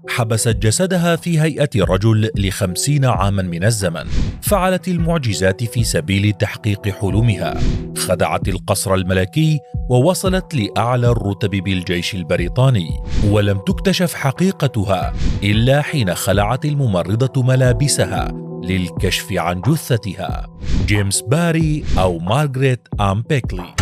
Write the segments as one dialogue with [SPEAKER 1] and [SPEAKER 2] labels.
[SPEAKER 1] حبست جسدها في هيئة رجل ل50 عاما من الزمن، فعلت المعجزات في سبيل تحقيق حلمها، خدعت القصر الملكي ووصلت لأعلى الرتب بالجيش البريطاني، ولم تكتشف حقيقتها إلا حين خلعت الممرضة ملابسها للكشف عن جثتها. جيمس باري أو مارغريت آن بيكلي،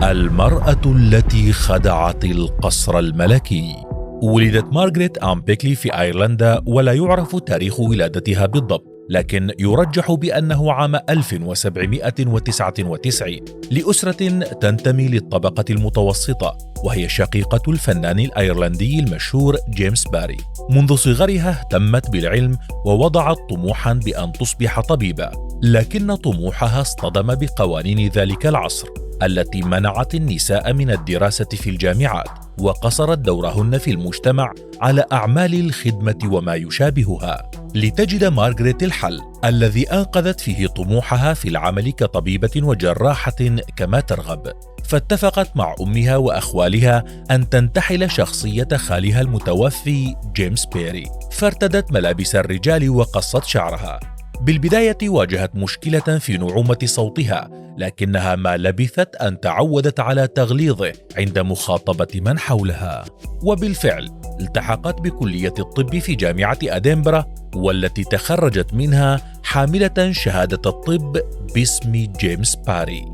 [SPEAKER 1] المرأة التي خدعت القصر الملكي. ولدت مارغريت آن بيكلي في أيرلندا، ولا يعرف تاريخ ولادتها بالضبط، لكن يرجح بأنه عام 1799 لأسرة تنتمي للطبقة المتوسطة، وهي شقيقة الفنان الأيرلندي المشهور جيمس باري. منذ صغرها اهتمت بالعلم ووضعت طموحا بأن تصبح طبيبة، لكن طموحها اصطدم بقوانين ذلك العصر التي منعت النساء من الدراسة في الجامعات وقصرت دورهن في المجتمع على أعمال الخدمة وما يشابهها، لتجد مارغريت الحل الذي أنقذت فيه طموحها في العمل كطبيبة وجراحة كما ترغب. فاتفقت مع أمها وأخوالها أن تنتحل شخصية خالها المتوفي جيمس بيري، فارتدت ملابس الرجال وقصت شعرها. بالبداية واجهت مشكلة في نعومة صوتها، لكنها ما لبثت أن تعودت على تغليظه عند مخاطبة من حولها، وبالفعل التحقت بكلية الطب في جامعة أدنبرا، والتي تخرجت منها حاملة شهادة الطب باسم جيمس باري.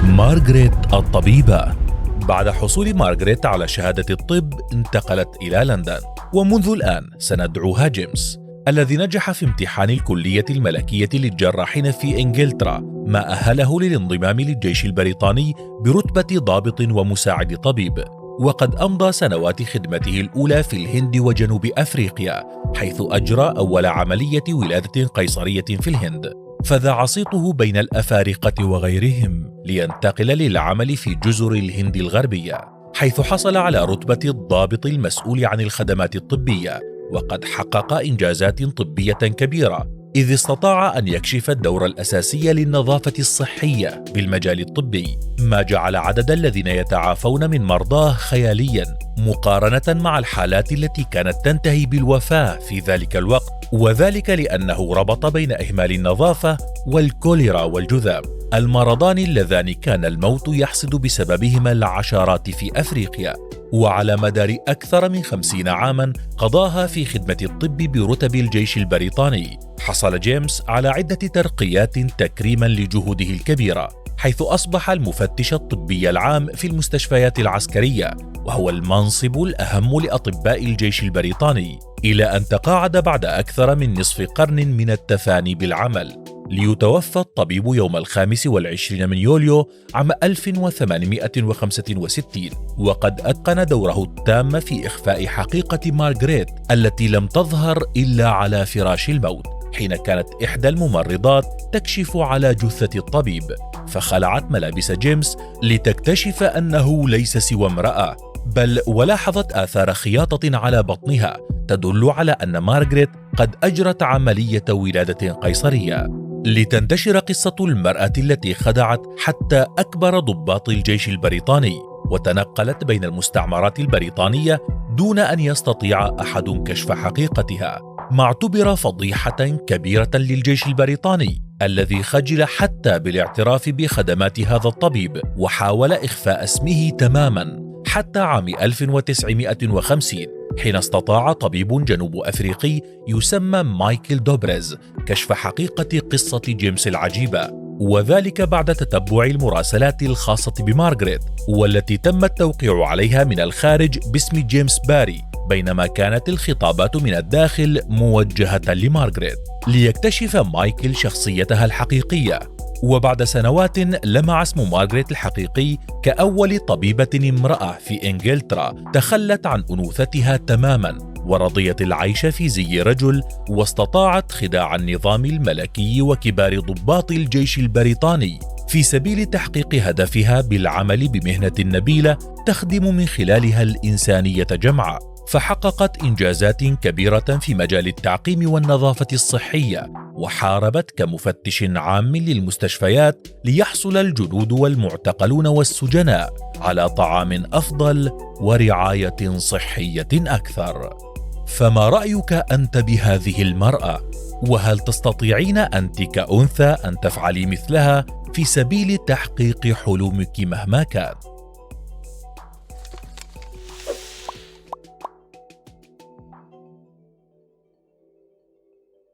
[SPEAKER 1] مارغريت الطبيبة. بعد حصول مارغريت على شهادة الطب انتقلت إلى لندن، ومنذ الآن سندعوها جيمس، الذي نجح في امتحان الكلية الملكية للجراحين في إنجلترا، ما أهله للانضمام للجيش البريطاني برتبة ضابط ومساعد طبيب. وقد أمضى سنوات خدمته الأولى في الهند وجنوب أفريقيا، حيث أجرى أول عملية ولادة قيصرية في الهند، فذاع صيته بين الأفارقة وغيرهم، لينتقل للعمل في جزر الهند الغربية، حيث حصل على رتبة الضابط المسؤول عن الخدمات الطبية، وقد حقق إنجازات طبية كبيرة، إذ استطاع أن يكشف الدور الأساسي للنظافة الصحية بالمجال الطبي، ما جعل عدد الذين يتعافون من مرضاه خيالياً مقارنة مع الحالات التي كانت تنتهي بالوفاة في ذلك الوقت، وذلك لأنه ربط بين إهمال النظافة والكوليرا والجذام، المرضان اللذان كان الموت يحصد بسببهما العشرات في أفريقيا. وعلى مدار أكثر من 50 عاماً قضاها في خدمة الطب برتب الجيش البريطاني، حصل جيمس على عدة ترقيات تكريماً لجهوده الكبيرة، حيث أصبح المفتش الطبي العام في المستشفيات العسكرية، وهو المنصب الأهم لأطباء الجيش البريطاني، إلى أن تقاعد بعد أكثر من نصف قرن من التفاني بالعمل، ليتوفى الطبيب يوم 25 من يوليو عام 1865، وقد أتقن دوره التام في إخفاء حقيقة مارغريت التي لم تظهر إلا على فراش الموت، حين كانت إحدى الممرضات تكشف على جثة الطبيب، فخلعت ملابس جيمس لتكتشف أنه ليس سوى امرأة، بل ولاحظت آثار خياطة على بطنها تدل على أن مارغريت قد أجرت عملية ولادة قيصرية. لتنتشر قصة المرأة التي خدعت حتى أكبر ضباط الجيش البريطاني، وتنقلت بين المستعمرات البريطانية دون أن يستطيع أحد كشف حقيقتها، ما اعتبر فضيحة كبيرة للجيش البريطاني الذي خجل حتى بالاعتراف بخدمات هذا الطبيب، وحاول إخفاء اسمه تماما حتى عام 1950، حين استطاع طبيب جنوب أفريقي يسمى مايكل دوبريز كشف حقيقة قصة جيمس العجيبة، وذلك بعد تتبع المراسلات الخاصة بمارغريت، والتي تم التوقيع عليها من الخارج باسم جيمس باري، بينما كانت الخطابات من الداخل موجهة لمارغريت، ليكتشف مايكل شخصيتها الحقيقية. وبعد سنوات لمع اسم مارغريت الحقيقي كأول طبيبة امرأة في إنجلترا تخلت عن أنوثتها تماما، ورضيت العيش في زي رجل، واستطاعت خداع النظام الملكي وكبار ضباط الجيش البريطاني في سبيل تحقيق هدفها بالعمل بمهنة نبيلة تخدم من خلالها الإنسانية جمعاء. فحققت إنجازات كبيرة في مجال التعقيم والنظافة الصحية، وحاربت كمفتش عام للمستشفيات ليحصل الجنود والمعتقلون والسجناء على طعام أفضل ورعاية صحية أكثر. فما رأيك أنت بهذه المرأة؟ وهل تستطيعين أنت كأنثى أن تفعلي مثلها في سبيل تحقيق حلمك مهما كان؟